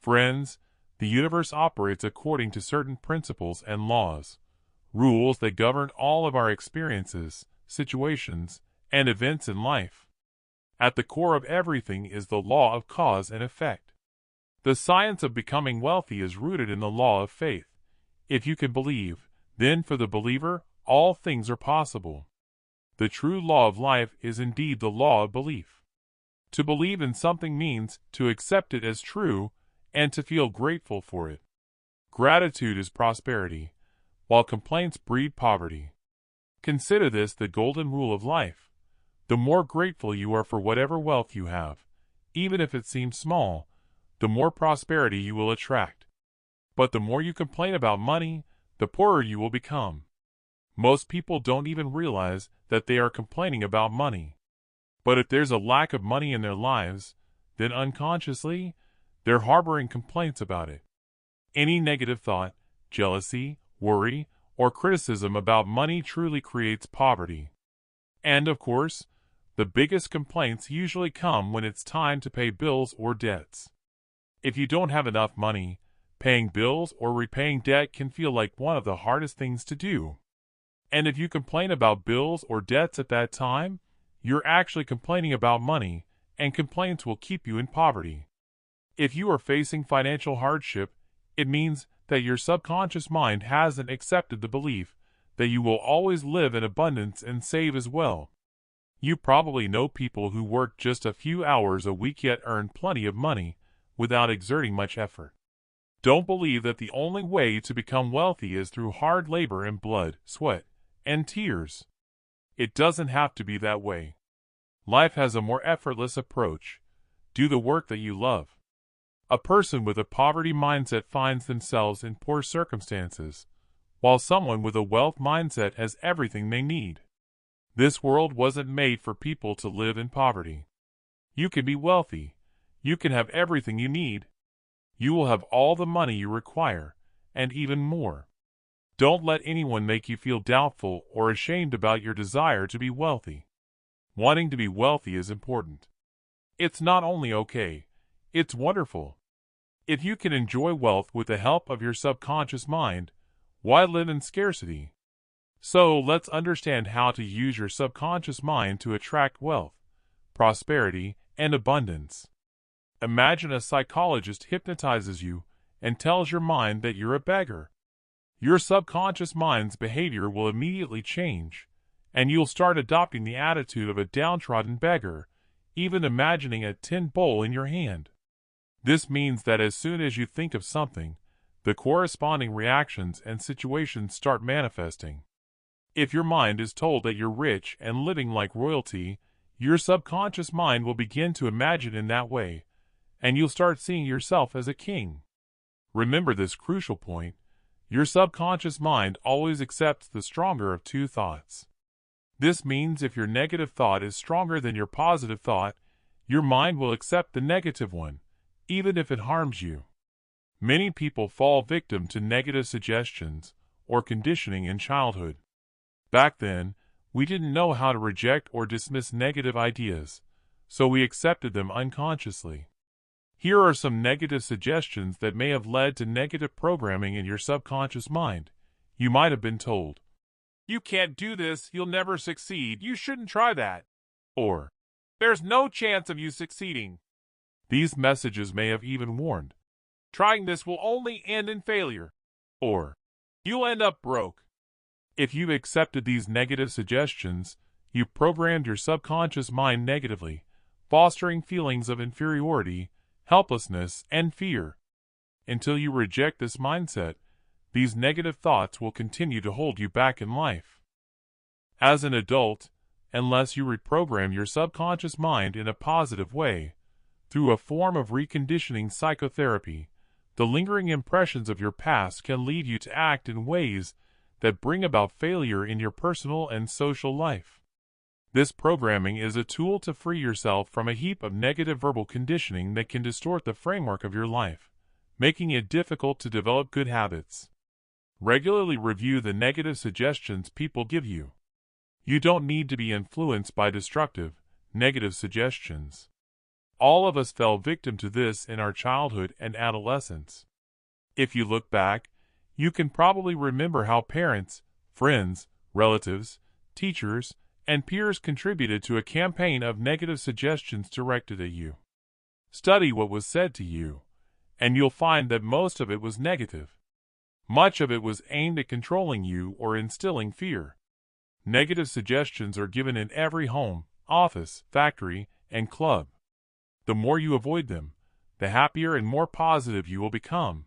Friends, the universe operates according to certain principles and laws, rules that govern all of our experiences, situations, and events in life. At the core of everything is the law of cause and effect. The science of becoming wealthy is rooted in the law of faith. If you can believe, then for the believer, all things are possible. The true law of life is indeed the law of belief. To believe in something means to accept it as true and to feel grateful for it. Gratitude is prosperity, while complaints breed poverty. Consider this the golden rule of life. The more grateful you are for whatever wealth you have, even if it seems small, the more prosperity you will attract. But the more you complain about money, the poorer you will become. Most people don't even realize that they are complaining about money. But if there's a lack of money in their lives, then unconsciously, they're harboring complaints about it. Any negative thought, jealousy, worry, or criticism about money truly creates poverty. And of course, the biggest complaints usually come when it's time to pay bills or debts. If you don't have enough money, paying bills or repaying debt can feel like one of the hardest things to do. And if you complain about bills or debts at that time, you're actually complaining about money, and complaints will keep you in poverty. If you are facing financial hardship, it means that your subconscious mind hasn't accepted the belief that you will always live in abundance and save as well. You probably know people who work just a few hours a week yet earn plenty of money without exerting much effort. Don't believe that the only way to become wealthy is through hard labor and blood, sweat, and tears. It doesn't have to be that way. Life has a more effortless approach. Do the work that you love. A person with a poverty mindset finds themselves in poor circumstances, while someone with a wealth mindset has everything they need. This world wasn't made for people to live in poverty. You can be wealthy. You can have everything you need. You will have all the money you require, and even more. Don't let anyone make you feel doubtful or ashamed about your desire to be wealthy. Wanting to be wealthy is important. It's not only okay, it's wonderful. If you can enjoy wealth with the help of your subconscious mind, why live in scarcity? So let's understand how to use your subconscious mind to attract wealth, prosperity, and abundance. Imagine a psychologist hypnotizes you and tells your mind that you're a beggar. Your subconscious mind's behavior will immediately change, and you'll start adopting the attitude of a downtrodden beggar, even imagining a tin bowl in your hand. This means that as soon as you think of something, the corresponding reactions and situations start manifesting. If your mind is told that you're rich and living like royalty, your subconscious mind will begin to imagine in that way, and you'll start seeing yourself as a king. Remember this crucial point. Your subconscious mind always accepts the stronger of two thoughts. This means if your negative thought is stronger than your positive thought, your mind will accept the negative one, even if it harms you. Many people fall victim to negative suggestions or conditioning in childhood. Back then, we didn't know how to reject or dismiss negative ideas, so we accepted them unconsciously. Here are some negative suggestions that may have led to negative programming in your subconscious mind. You might have been told, "You can't do this, you'll never succeed, you shouldn't try that." Or, "There's no chance of you succeeding." These messages may have even warned, "Trying this will only end in failure." Or, "You'll end up broke." If you've accepted these negative suggestions, you've programmed your subconscious mind negatively, fostering feelings of inferiority, helplessness, and fear. Until you reject this mindset, these negative thoughts will continue to hold you back in life. As an adult, unless you reprogram your subconscious mind in a positive way, through a form of reconditioning psychotherapy, the lingering impressions of your past can lead you to act in ways that bring about failure in your personal and social life. This programming is a tool to free yourself from a heap of negative verbal conditioning that can distort the framework of your life, making it difficult to develop good habits. Regularly review the negative suggestions people give you. You don't need to be influenced by destructive, negative suggestions. All of us fell victim to this in our childhood and adolescence. If you look back, you can probably remember how parents, friends, relatives, teachers, and peers contributed to a campaign of negative suggestions directed at you. Study what was said to you, and you'll find that most of it was negative. Much of it was aimed at controlling you or instilling fear. Negative suggestions are given in every home, office, factory, and club. The more you avoid them, the happier and more positive you will become.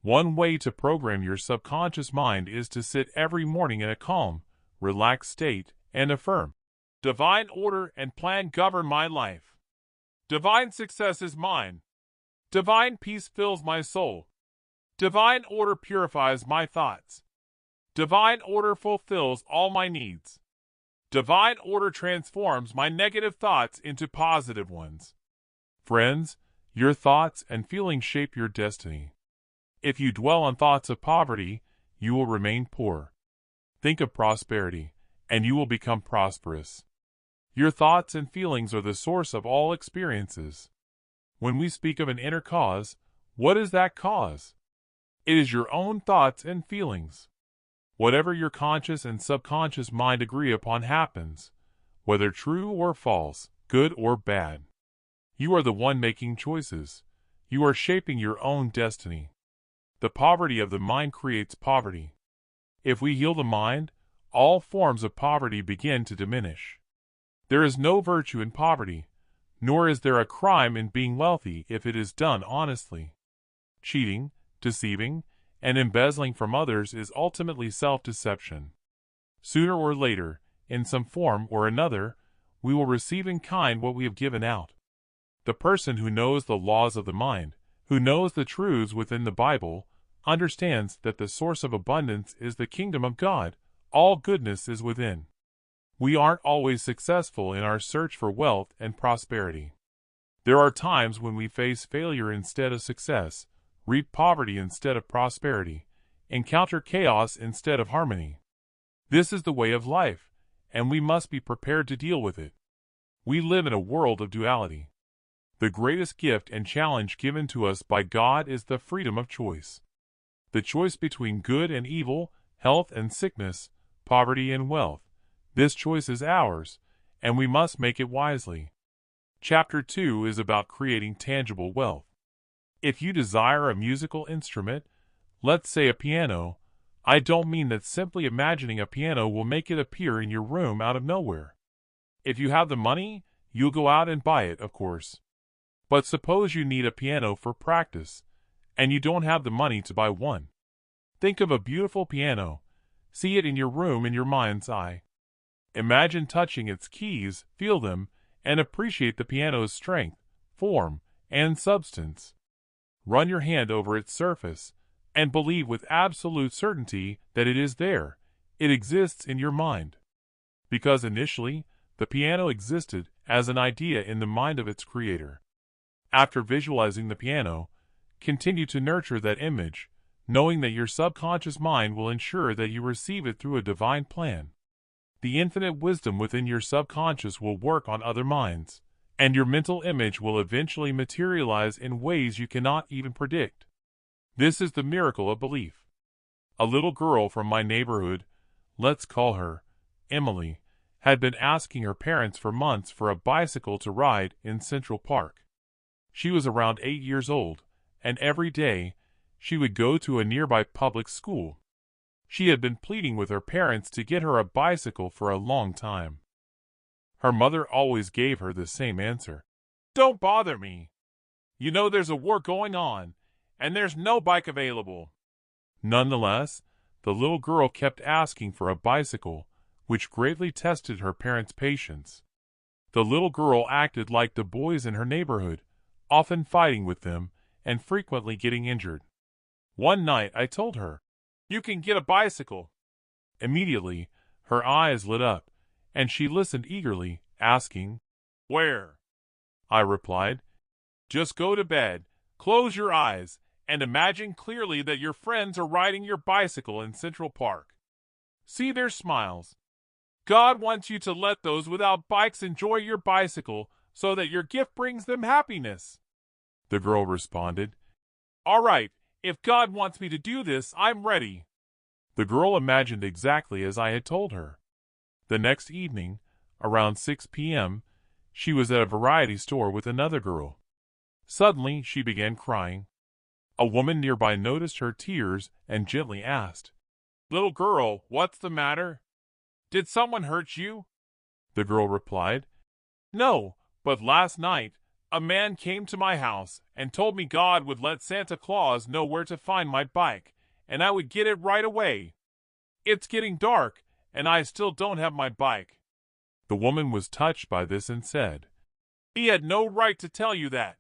One way to program your subconscious mind is to sit every morning in a calm, relaxed state and affirm, "Divine order and plan govern my life. Divine success is mine. Divine peace fills my soul. Divine order purifies my thoughts. Divine order fulfills all my needs. Divine order transforms my negative thoughts into positive ones." Friends, your thoughts and feelings shape your destiny. If you dwell on thoughts of poverty, you will remain poor. Think of prosperity, and you will become prosperous. Your thoughts and feelings are the source of all experiences. When we speak of an inner cause, what is that cause? It is your own thoughts and feelings. Whatever your conscious and subconscious mind agree upon happens, whether true or false, good or bad. You are the one making choices. You are shaping your own destiny. The poverty of the mind creates poverty. If we heal the mind, all forms of poverty begin to diminish. There is no virtue in poverty, nor is there a crime in being wealthy if it is done honestly. Cheating, deceiving, and embezzling from others is ultimately self-deception. Sooner or later, in some form or another, we will receive in kind what we have given out. The person who knows the laws of the mind, who knows the truths within the Bible, understands that the source of abundance is the kingdom of God. All goodness is within. We aren't always successful in our search for wealth and prosperity. There are times when we face failure instead of success, reap poverty instead of prosperity, encounter chaos instead of harmony. This is the way of life, and we must be prepared to deal with it. We live in a world of duality. The greatest gift and challenge given to us by God is the freedom of choice. The choice between good and evil, health and sickness, poverty and wealth. This choice is ours, and we must make it wisely. Chapter 2 is about creating tangible wealth. If you desire a musical instrument, let's say a piano, I don't mean that simply imagining a piano will make it appear in your room out of nowhere. If you have the money, you'll go out and buy it, of course. But suppose you need a piano for practice, and you don't have the money to buy one. Think of a beautiful piano. See it in your room in your mind's eye. Imagine touching its keys, feel them, and appreciate the piano's strength, form, and substance. Run your hand over its surface, and believe with absolute certainty that it is there. It exists in your mind. Because initially, the piano existed as an idea in the mind of its creator. After visualizing the piano, continue to nurture that image, knowing that your subconscious mind will ensure that you receive it through a divine plan. The infinite wisdom within your subconscious will work on other minds, and your mental image will eventually materialize in ways you cannot even predict. This is the miracle of belief. A little girl from my neighborhood, let's call her Emily, had been asking her parents for months for a bicycle to ride in Central Park. She was around 8 years old, and every day, she would go to a nearby public school. She had been pleading with her parents to get her a bicycle for a long time. Her mother always gave her the same answer. "Don't bother me. You know there's a war going on, and there's no bike available." Nonetheless, the little girl kept asking for a bicycle, which greatly tested her parents' patience. The little girl acted like the boys in her neighborhood, often fighting with them, and frequently getting injured. One night I told her, "You can get a bicycle." Immediately, her eyes lit up, and she listened eagerly, asking, "Where?" I replied, "Just go to bed, close your eyes, and imagine clearly that your friends are riding your bicycle in Central Park. See their smiles. God wants you to let those without bikes enjoy your bicycle so that your gift brings them happiness. The girl responded, All right, if God wants me to do this, I'm ready. The girl imagined exactly as I had told her. The next evening, around 6 p.m., she was at a variety store with another girl. Suddenly, she began crying. A woman nearby noticed her tears and gently asked, Little girl, what's the matter? Did someone hurt you? The girl replied, No, but last night, a man came to my house and told me God would let Santa Claus know where to find my bike, and I would get it right away. It's getting dark, and I still don't have my bike. The woman was touched by this and said, He had no right to tell you that.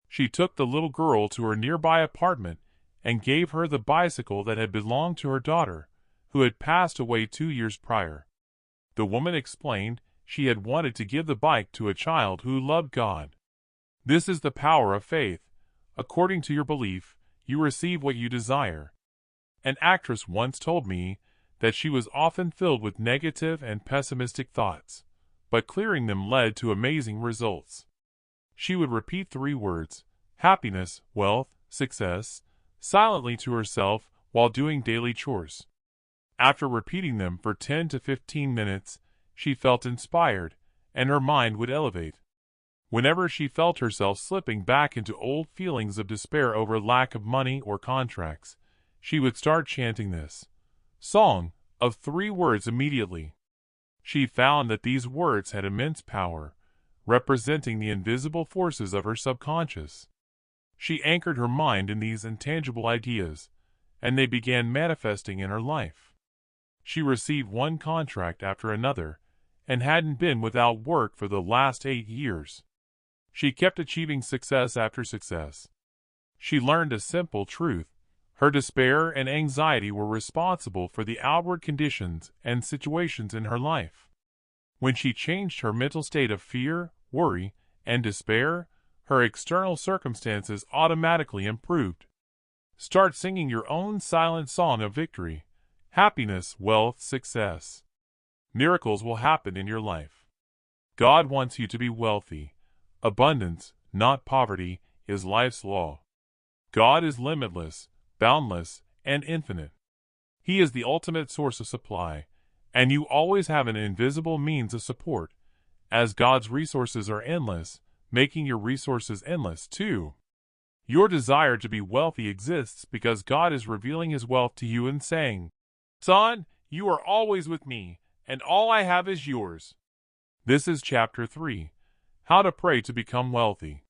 She took the little girl to her nearby apartment and gave her the bicycle that had belonged to her daughter, who had passed away 2 years prior. The woman explained she had wanted to give the bike to a child who loved God. This is the power of faith. According to your belief, you receive what you desire. An actress once told me that she was often filled with negative and pessimistic thoughts, but clearing them led to amazing results. She would repeat 3 words, happiness, wealth, success, silently to herself while doing daily chores. After repeating them for 10 to 15 minutes, she felt inspired, and her mind would elevate. Whenever she felt herself slipping back into old feelings of despair over lack of money or contracts, she would start chanting this song of 3 words immediately. She found that these words had immense power, representing the invisible forces of her subconscious. She anchored her mind in these intangible ideas, and they began manifesting in her life. She received one contract after another, and hadn't been without work for the last 8 years. She kept achieving success after success. She learned a simple truth. Her despair and anxiety were responsible for the outward conditions and situations in her life. When she changed her mental state of fear, worry, and despair, her external circumstances automatically improved. Start singing your own silent song of victory. Happiness, wealth, success. Miracles will happen in your life. God wants you to be wealthy. Abundance, not poverty, is life's law. God is limitless, boundless, and infinite. He is the ultimate source of supply, and you always have an invisible means of support, as God's resources are endless, making your resources endless too. Your desire to be wealthy exists because God is revealing His wealth to you and saying, Son, you are always with me, and all I have is yours. This is Chapter 3, How to Pray to Become Wealthy.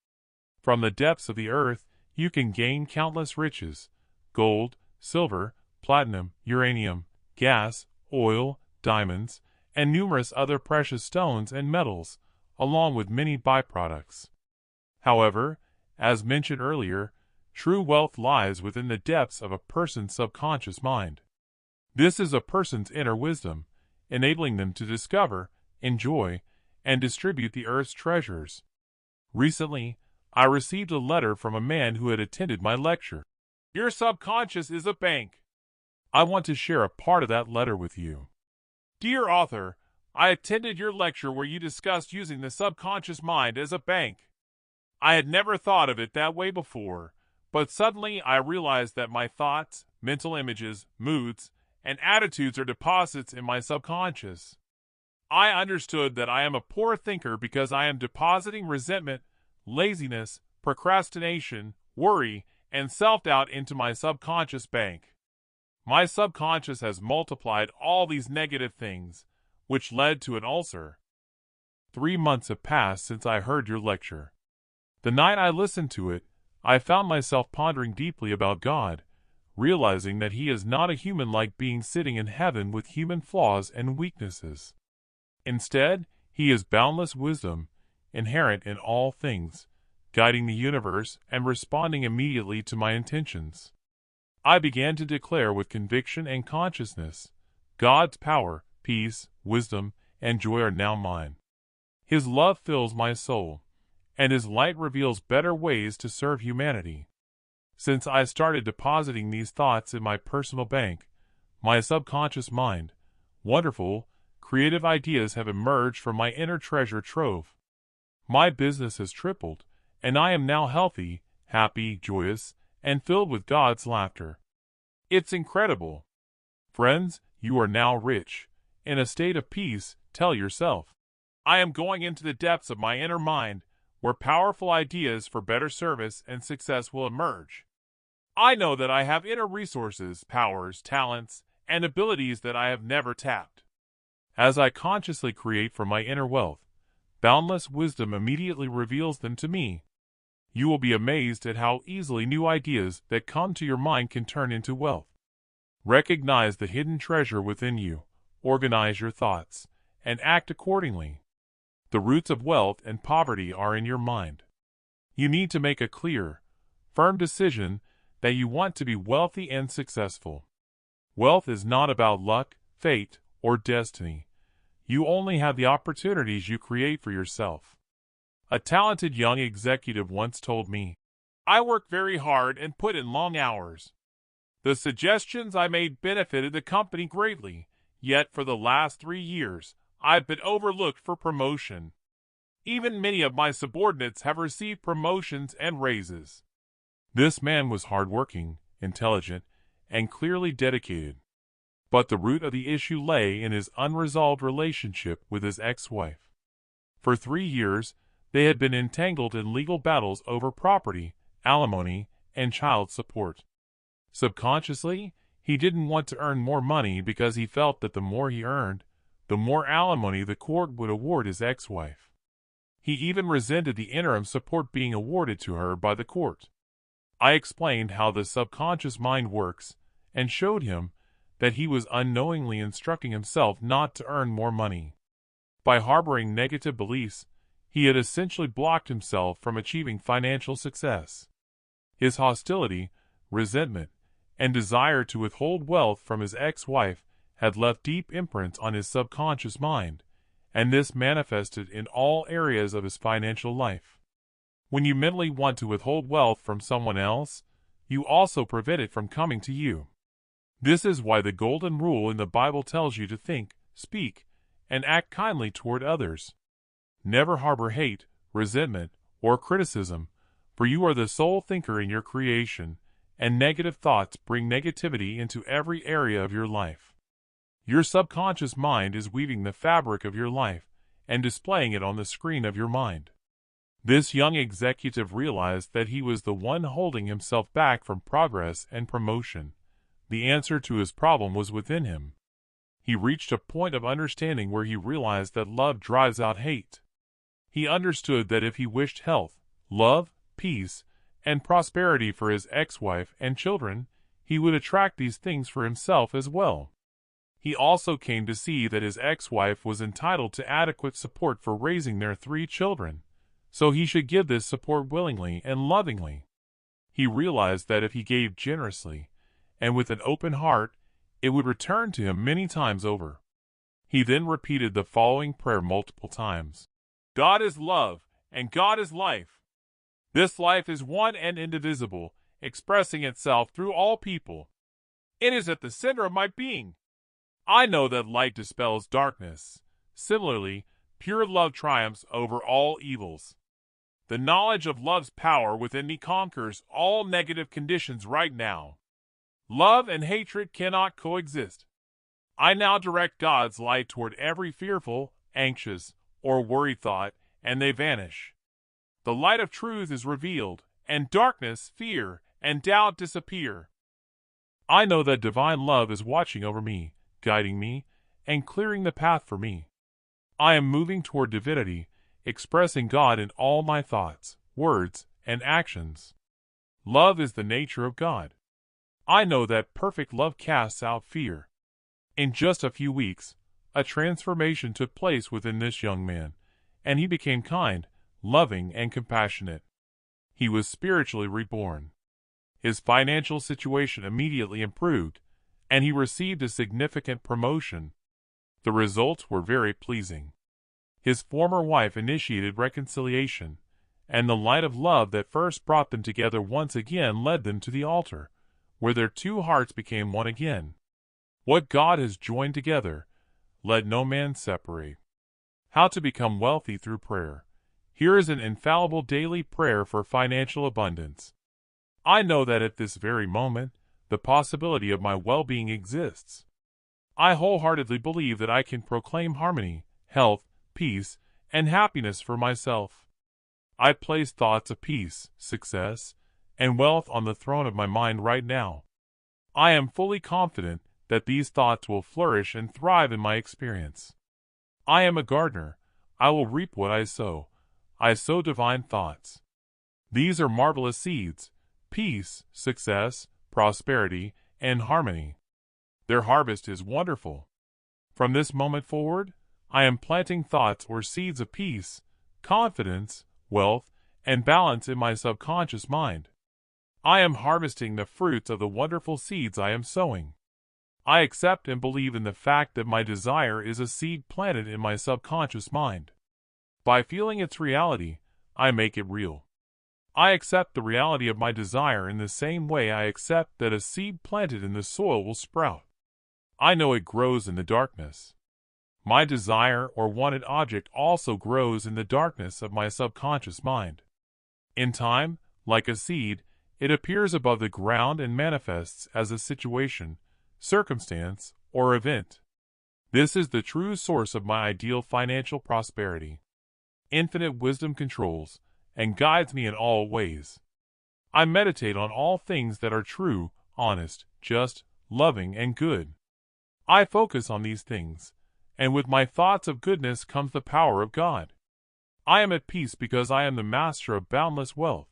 From the depths of the earth, you can gain countless riches: gold, silver, platinum, uranium, gas, oil, diamonds, and numerous other precious stones and metals, along with many byproducts. However, as mentioned earlier, true wealth lies within the depths of a person's subconscious mind. This is a person's inner wisdom, enabling them to discover, enjoy, and distribute the earth's treasures. Recently, I received a letter from a man who had attended my lecture. Your subconscious is a bank. I want to share a part of that letter with you. Dear author, I attended your lecture where you discussed using the subconscious mind as a bank. I had never thought of it that way before, but suddenly I realized that my thoughts, mental images, moods, and attitudes are deposits in my subconscious. I understood that I am a poor thinker because I am depositing resentment, laziness, procrastination, worry, and self-doubt into my subconscious bank. My subconscious has multiplied all these negative things, which led to an ulcer. 3 months have passed since I heard your lecture. The night I listened to it, I found myself pondering deeply about God, realizing that He is not a human-like being sitting in heaven with human flaws and weaknesses. Instead, He is boundless wisdom, inherent in all things, guiding the universe and responding immediately to my intentions. I began to declare with conviction and consciousness, God's power, peace, wisdom, and joy are now mine. His love fills my soul, and His light reveals better ways to serve humanity. Since I started depositing these thoughts in my personal bank, my subconscious mind, wonderful, creative ideas have emerged from my inner treasure trove. My business has tripled, and I am now healthy, happy, joyous, and filled with God's laughter. It's incredible. Friends, you are now rich. In a state of peace, tell yourself, I am going into the depths of my inner mind, where powerful ideas for better service and success will emerge. I know that I have inner resources, powers, talents, and abilities that I have never tapped. As I consciously create from my inner wealth, boundless wisdom immediately reveals them to me. You will be amazed at how easily new ideas that come to your mind can turn into wealth. Recognize the hidden treasure within you, organize your thoughts, and act accordingly. The roots of wealth and poverty are in your mind. You need to make a clear, firm decision that you want to be wealthy and successful. Wealth is not about luck, fate, or destiny. You only have the opportunities you create for yourself. A talented young executive once told me, I work very hard and put in long hours. The suggestions I made benefited the company greatly, yet for the last 3 years, I've been overlooked for promotion. Even many of my subordinates have received promotions and raises. This man was hardworking, intelligent, and clearly dedicated. But the root of the issue lay in his unresolved relationship with his ex-wife. For 3 years, they had been entangled in legal battles over property, alimony, and child support. Subconsciously, he didn't want to earn more money because he felt that the more he earned, the more alimony the court would award his ex-wife. He even resented the interim support being awarded to her by the court. I explained how the subconscious mind works and showed him that he was unknowingly instructing himself not to earn more money. By harboring negative beliefs, he had essentially blocked himself from achieving financial success. His hostility, resentment, and desire to withhold wealth from his ex-wife had left deep imprints on his subconscious mind, and this manifested in all areas of his financial life. When you mentally want to withhold wealth from someone else, you also prevent it from coming to you. This is why the golden rule in the Bible tells you to think, speak, and act kindly toward others. Never harbor hate, resentment, or criticism, for you are the sole thinker in your creation, and negative thoughts bring negativity into every area of your life. Your subconscious mind is weaving the fabric of your life and displaying it on the screen of your mind. This young executive realized that he was the one holding himself back from progress and promotion. The answer to his problem was within him. He reached a point of understanding where he realized that love drives out hate. He understood that if he wished health, love, peace, and prosperity for his ex-wife and children, he would attract these things for himself as well. He also came to see that his ex-wife was entitled to adequate support for raising their 3 children, so he should give this support willingly and lovingly. He realized that if he gave generously and with an open heart, it would return to him many times over. He then repeated the following prayer multiple times. God is love, and God is life. This life is one and indivisible, expressing itself through all people. It is at the center of my being. I know that light dispels darkness. Similarly, pure love triumphs over all evils. The knowledge of love's power within me conquers all negative conditions right now. Love and hatred cannot coexist. I now direct God's light toward every fearful, anxious, or worried thought, and they vanish. The light of truth is revealed, and darkness, fear, and doubt disappear. I know that divine love is watching over me, guiding me, and clearing the path for me. I am moving toward divinity, expressing God in all my thoughts, words, and actions. Love is the nature of God. I know that perfect love casts out fear. In just a few weeks, a transformation took place within this young man, and he became kind, loving, and compassionate. He was spiritually reborn. His financial situation immediately improved, and he received a significant promotion. The results were very pleasing. His former wife initiated reconciliation, and the light of love that first brought them together once again led them to the altar, where their 2 hearts became one again. What God has joined together, let no man separate. How to become wealthy through prayer. Here is an infallible daily prayer for financial abundance. I know that at this very moment, the possibility of my well-being exists. I wholeheartedly believe that I can proclaim harmony, health, peace, and happiness for myself. I place thoughts of peace, success, and wealth on the throne of my mind right now. I am fully confident that these thoughts will flourish and thrive in my experience. I am a gardener. I will reap what I sow. I sow divine thoughts. These are marvelous seeds: peace, success, prosperity, and harmony. Their harvest is wonderful. From this moment forward, I am planting thoughts or seeds of peace, confidence, wealth, and balance in my subconscious mind. I am harvesting the fruits of the wonderful seeds I am sowing. I accept and believe in the fact that my desire is a seed planted in my subconscious mind. By feeling its reality, I make it real. I accept the reality of my desire in the same way I accept that a seed planted in the soil will sprout. I know it grows in the darkness. My desire or wanted object also grows in the darkness of my subconscious mind. In time, like a seed, it appears above the ground and manifests as a situation, circumstance, or event. This is the true source of my ideal financial prosperity. Infinite wisdom controls and guides me in all ways. I meditate on all things that are true, honest, just, loving, and good. I focus on these things, and with my thoughts of goodness comes the power of God. I am at peace because I am the master of boundless wealth.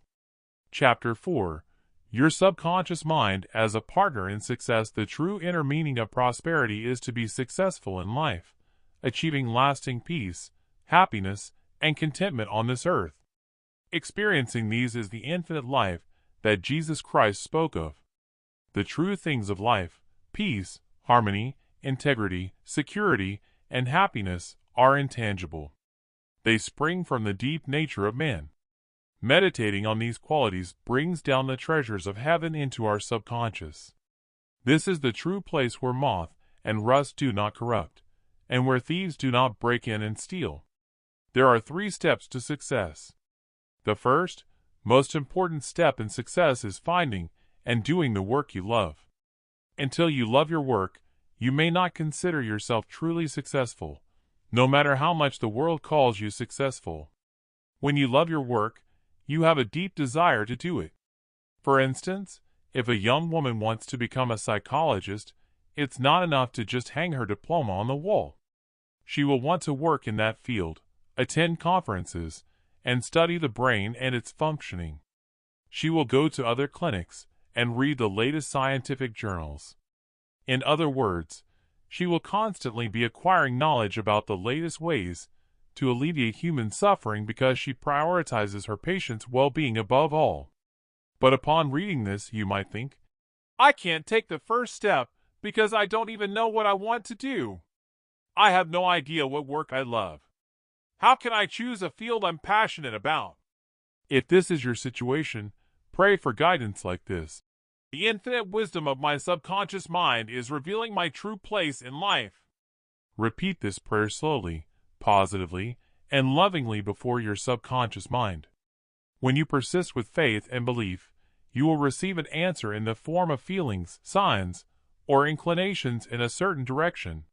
Chapter 4. Your subconscious mind as a partner in success. The true inner meaning of prosperity is to be successful in life, achieving lasting peace, happiness, and contentment on this earth. Experiencing these is the infinite life that Jesus Christ spoke of. The true things of life, peace, harmony, integrity, security, and happiness, are intangible. They spring from the deep nature of man. Meditating on these qualities brings down the treasures of heaven into our subconscious. This is the true place where moth and rust do not corrupt, and where thieves do not break in and steal. There are 3 steps to success. The first, most important step in success is finding and doing the work you love. Until you love your work, you may not consider yourself truly successful, no matter how much the world calls you successful. When you love your work, you have a deep desire to do it. For instance, if a young woman wants to become a psychologist, it's not enough to just hang her diploma on the wall. She will want to work in that field, attend conferences, and study the brain and its functioning. She will go to other clinics and read the latest scientific journals. In other words, she will constantly be acquiring knowledge about the latest ways to alleviate human suffering because she prioritizes her patients' well-being above all. But upon reading this, you might think, I can't take the first step because I don't even know what I want to do. I have no idea what work I love. How can I choose a field I'm passionate about? If this is your situation, pray for guidance like this. The infinite wisdom of my subconscious mind is revealing my true place in life. Repeat this prayer slowly, positively, and lovingly before your subconscious mind. When you persist with faith and belief, you will receive an answer in the form of feelings, signs, or inclinations in a certain direction.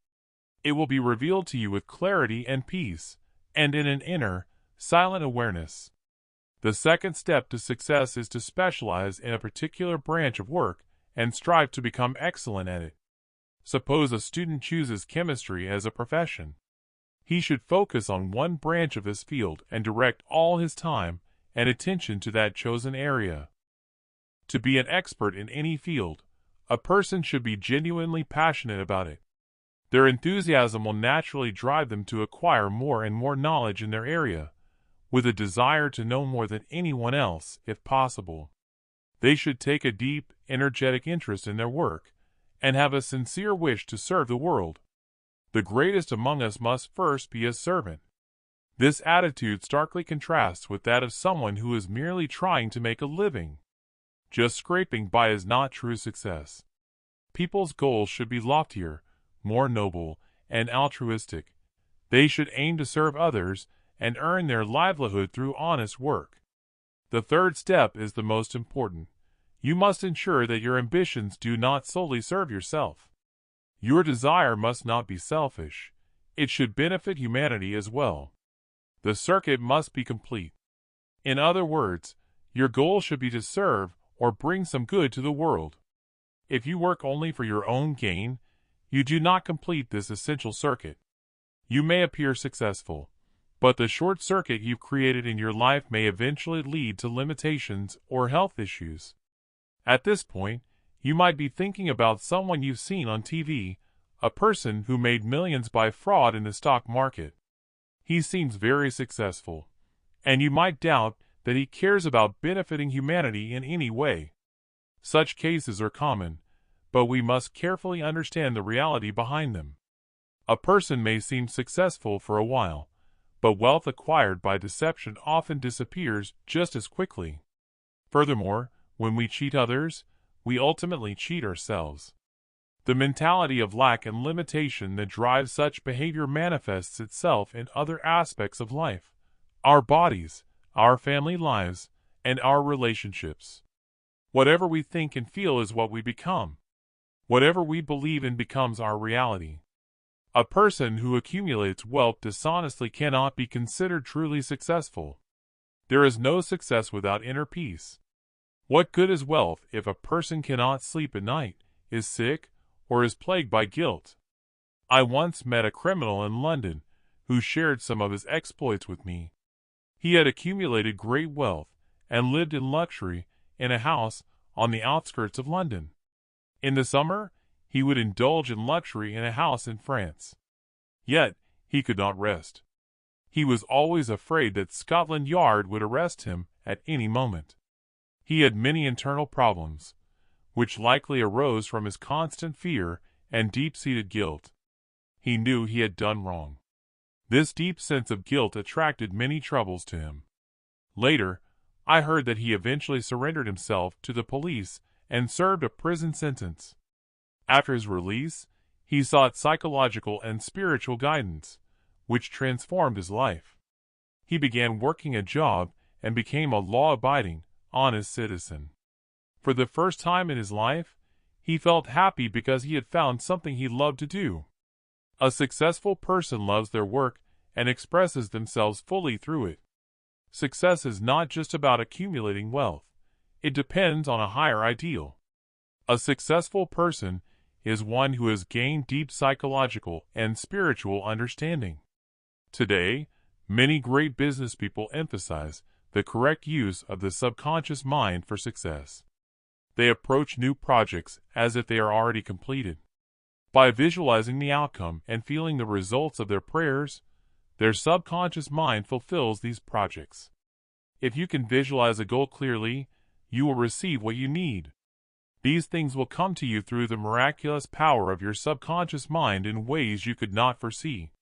It will be revealed to you with clarity and peace, and in an inner, silent awareness. The second step to success is to specialize in a particular branch of work and strive to become excellent at it. Suppose a student chooses chemistry as a profession. He should focus on one branch of his field and direct all his time and attention to that chosen area. To be an expert in any field, a person should be genuinely passionate about it. Their enthusiasm will naturally drive them to acquire more and more knowledge in their area, with a desire to know more than anyone else, if possible. They should take a deep, energetic interest in their work, and have a sincere wish to serve the world. The greatest among us must first be a servant. This attitude starkly contrasts with that of someone who is merely trying to make a living. Just scraping by is not true success. People's goals should be loftier, more noble, and altruistic. They should aim to serve others and earn their livelihood through honest work. The third step is the most important. You must ensure that your ambitions do not solely serve yourself. Your desire must not be selfish. It should benefit humanity as well. The circuit must be complete. In other words, your goal should be to serve or bring some good to the world. If you work only for your own gain, you do not complete this essential circuit. You may appear successful, but the short circuit you've created in your life may eventually lead to limitations or health issues. At this point, you might be thinking about someone you've seen on TV, a person who made millions by fraud in the stock market. He seems very successful, and you might doubt that he cares about benefiting humanity in any way. Such cases are common, but we must carefully understand the reality behind them. A person may seem successful for a while, but wealth acquired by deception often disappears just as quickly. Furthermore, when we cheat others, we ultimately cheat ourselves. The mentality of lack and limitation that drives such behavior manifests itself in other aspects of life: our bodies, our family lives, and our relationships. Whatever we think and feel is what we become. Whatever we believe in becomes our reality. A person who accumulates wealth dishonestly cannot be considered truly successful. There is no success without inner peace. What good is wealth if a person cannot sleep at night, is sick, or is plagued by guilt? I once met a criminal in London who shared some of his exploits with me. He had accumulated great wealth and lived in luxury in a house on the outskirts of London. In the summer, he would indulge in luxury in a house in France. Yet, he could not rest. He was always afraid that Scotland Yard would arrest him at any moment. He had many internal problems, which likely arose from his constant fear and deep-seated guilt. He knew he had done wrong. This deep sense of guilt attracted many troubles to him. Later, I heard that he eventually surrendered himself to the police and served a prison sentence. After his release, he sought psychological and spiritual guidance, which transformed his life. He began working a job and became a law-abiding, honest citizen. For the first time in his life, he felt happy because he had found something he loved to do. A successful person loves their work and expresses themselves fully through it. Success is not just about accumulating wealth. It depends on a higher ideal. A successful person is one who has gained deep psychological and spiritual understanding. Today, many great business people emphasize the correct use of the subconscious mind for success. They approach new projects as if they are already completed. By visualizing the outcome and feeling the results of their prayers, their subconscious mind fulfills these projects. If you can visualize a goal clearly, you will receive what you need. These things will come to you through the miraculous power of your subconscious mind in ways you could not foresee.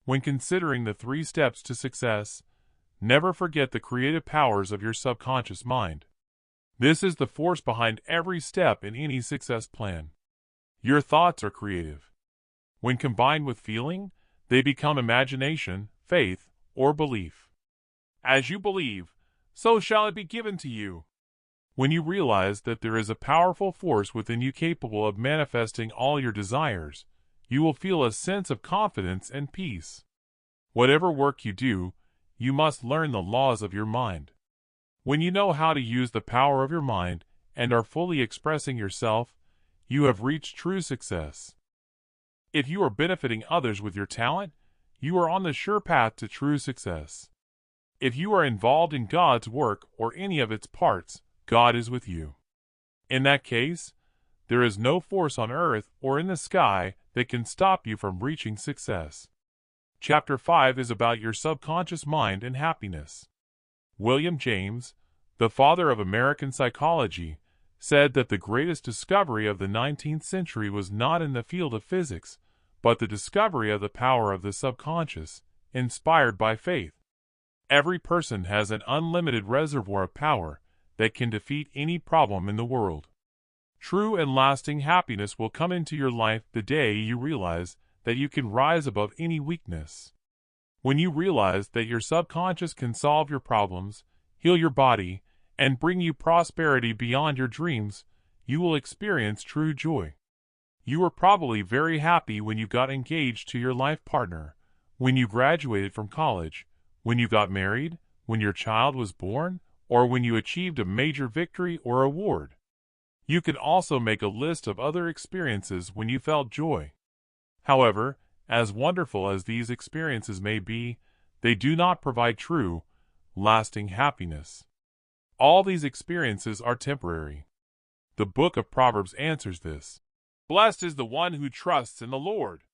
When considering the 3 steps to success, never forget the creative powers of your subconscious mind. This is the force behind every step in any success plan. Your thoughts are creative. When combined with feeling, they become imagination, faith, or belief. As you believe, so shall it be given to you. When you realize that there is a powerful force within you capable of manifesting all your desires, you will feel a sense of confidence and peace. Whatever work you do, you must learn the laws of your mind. When you know how to use the power of your mind and are fully expressing yourself, you have reached true success. If you are benefiting others with your talent, you are on the sure path to true success. If you are involved in God's work or any of its parts, God is with you. In that case, there is no force on earth or in the sky that can stop you from reaching success. Chapter 5 is about your subconscious mind and happiness. William James, the father of American psychology, said that the greatest discovery of the 19th century was not in the field of physics, but the discovery of the power of the subconscious, inspired by faith. Every person has an unlimited reservoir of power that can defeat any problem in the world. True and lasting happiness will come into your life the day you realize that you can rise above any weakness. When you realize that your subconscious can solve your problems, heal your body, and bring you prosperity beyond your dreams, you will experience true joy. You were probably very happy when you got engaged to your life partner, when you graduated from college, when you got married, when your child was born, or when you achieved a major victory or award. You can also make a list of other experiences when you felt joy. However, as wonderful as these experiences may be, they do not provide true, lasting happiness. All these experiences are temporary. The book of Proverbs answers this. Blessed is the one who trusts in the Lord.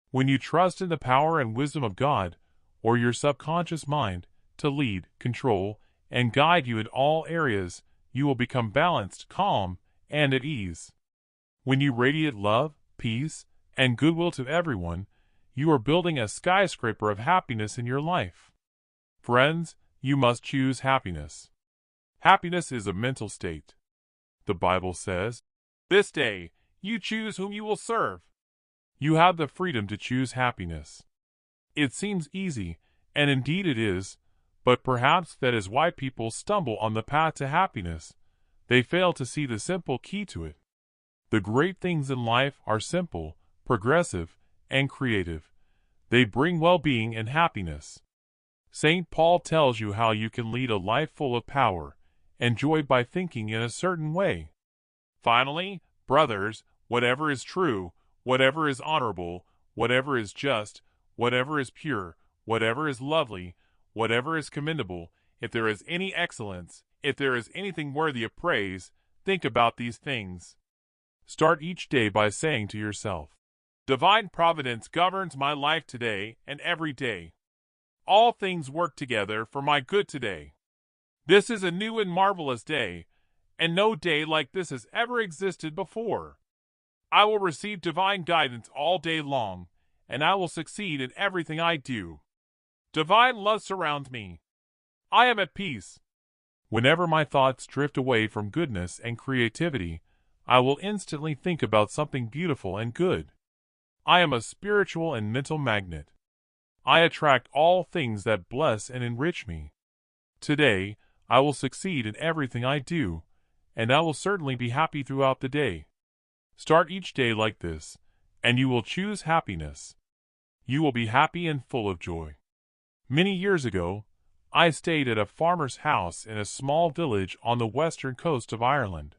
When you trust in the power and wisdom of God, or your subconscious mind, to lead, control, and guide you in all areas, you will become balanced, calm, and at ease. When you radiate love, peace, and goodwill to everyone, you are building a skyscraper of happiness in your life. Friends, you must choose happiness. Happiness is a mental state. The Bible says, "This day you choose whom you will serve." You have the freedom to choose happiness. It seems easy, and indeed it is, but perhaps that is why people stumble on the path to happiness. They fail to see the simple key to it. The great things in life are simple, progressive, and creative. They bring well-being and happiness. St. Paul tells you how you can lead a life full of power and joy by thinking in a certain way. Finally, brothers, whatever is true, whatever is honorable, whatever is just, whatever is pure, whatever is lovely, whatever is commendable, if there is any excellence, if there is anything worthy of praise, think about these things. Start each day by saying to yourself, "Divine providence governs my life today and every day. All things work together for my good today. This is a new and marvelous day, and no day like this has ever existed before. I will receive divine guidance all day long, and I will succeed in everything I do. Divine love surrounds me. I am at peace." Whenever my thoughts drift away from goodness and creativity, I will instantly think about something beautiful and good. I am a spiritual and mental magnet. I attract all things that bless and enrich me. Today, I will succeed in everything I do, and I will certainly be happy throughout the day. Start each day like this, and you will choose happiness. You will be happy and full of joy. Many years ago, I stayed at a farmer's house in a small village on the western coast of Ireland.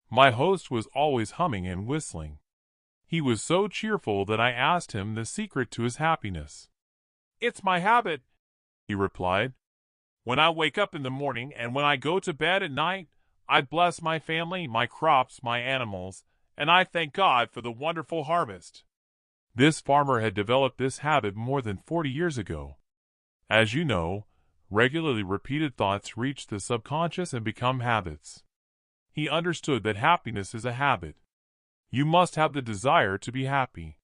My host was always humming and whistling. He was so cheerful that I asked him the secret to his happiness. "It's my habit," he replied. "When I wake up in the morning and when I go to bed at night, I bless my family, my crops, my animals, and I thank God for the wonderful harvest." This farmer had developed this habit more than 40 years ago. As you know, regularly repeated thoughts reach the subconscious and become habits. He understood that happiness is a habit. You must have the desire to be happy.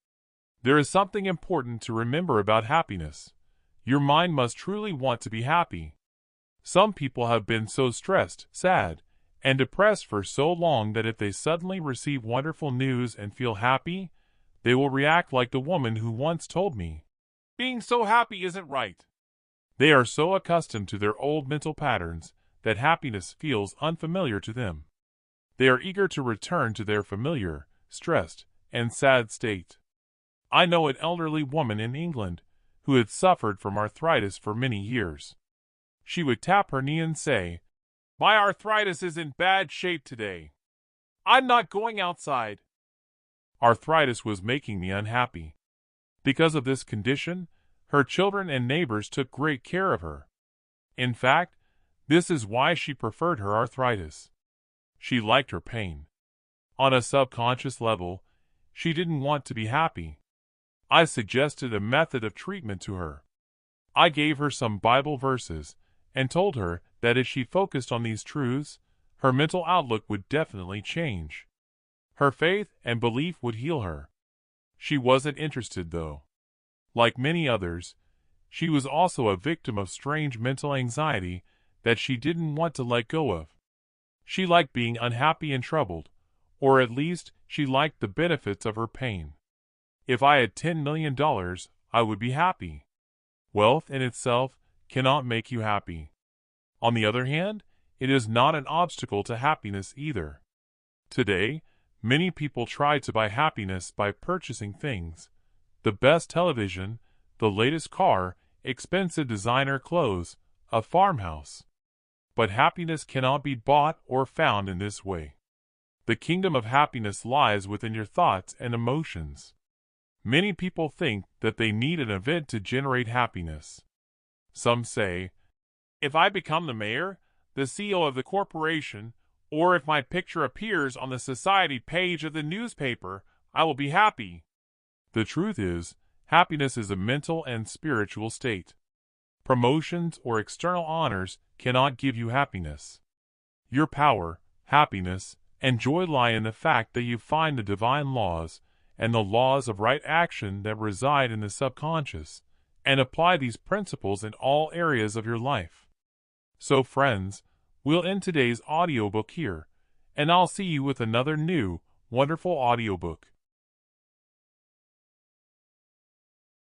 There is something important to remember about happiness. Your mind must truly want to be happy. Some people have been so stressed, sad, and depressed for so long that if they suddenly receive wonderful news and feel happy, they will react like the woman who once told me, "Being so happy isn't right." They are so accustomed to their old mental patterns that happiness feels unfamiliar to them. They are eager to return to their familiar, stressed, and sad state. I know an elderly woman in England who had suffered from arthritis for many years. She would tap her knee and say, "My arthritis is in bad shape today. I'm not going outside." Arthritis was making me unhappy. Because of this condition, her children and neighbors took great care of her. In fact, this is why she preferred her arthritis. She liked her pain. On a subconscious level, she didn't want to be happy. I suggested a method of treatment to her. I gave her some Bible verses and told her that if she focused on these truths, her mental outlook would definitely change. Her faith and belief would heal her. She wasn't interested, though. Like many others, she was also a victim of strange mental anxiety that she didn't want to let go of. She liked being unhappy and troubled, or at least she liked the benefits of her pain. If I had $10 million, I would be happy. Wealth in itself cannot make you happy. On the other hand, it is not an obstacle to happiness either. Today, many people try to buy happiness by purchasing things: the best television, the latest car, expensive designer clothes, a farmhouse. But happiness cannot be bought or found in this way. The kingdom of happiness lies within your thoughts and emotions. Many people think that they need an event to generate happiness. Some say, if I become the mayor, the CEO of the corporation, or if my picture appears on the society page of the newspaper, I will be happy. The truth is, happiness is a mental and spiritual state. Promotions or external honors cannot give you happiness. Your power, happiness, and joy lie in the fact that you find the divine laws and the laws of right action that reside in the subconscious, and apply these principles in all areas of your life. So friends, we'll end today's audiobook here, and I'll see you with another new, wonderful audiobook.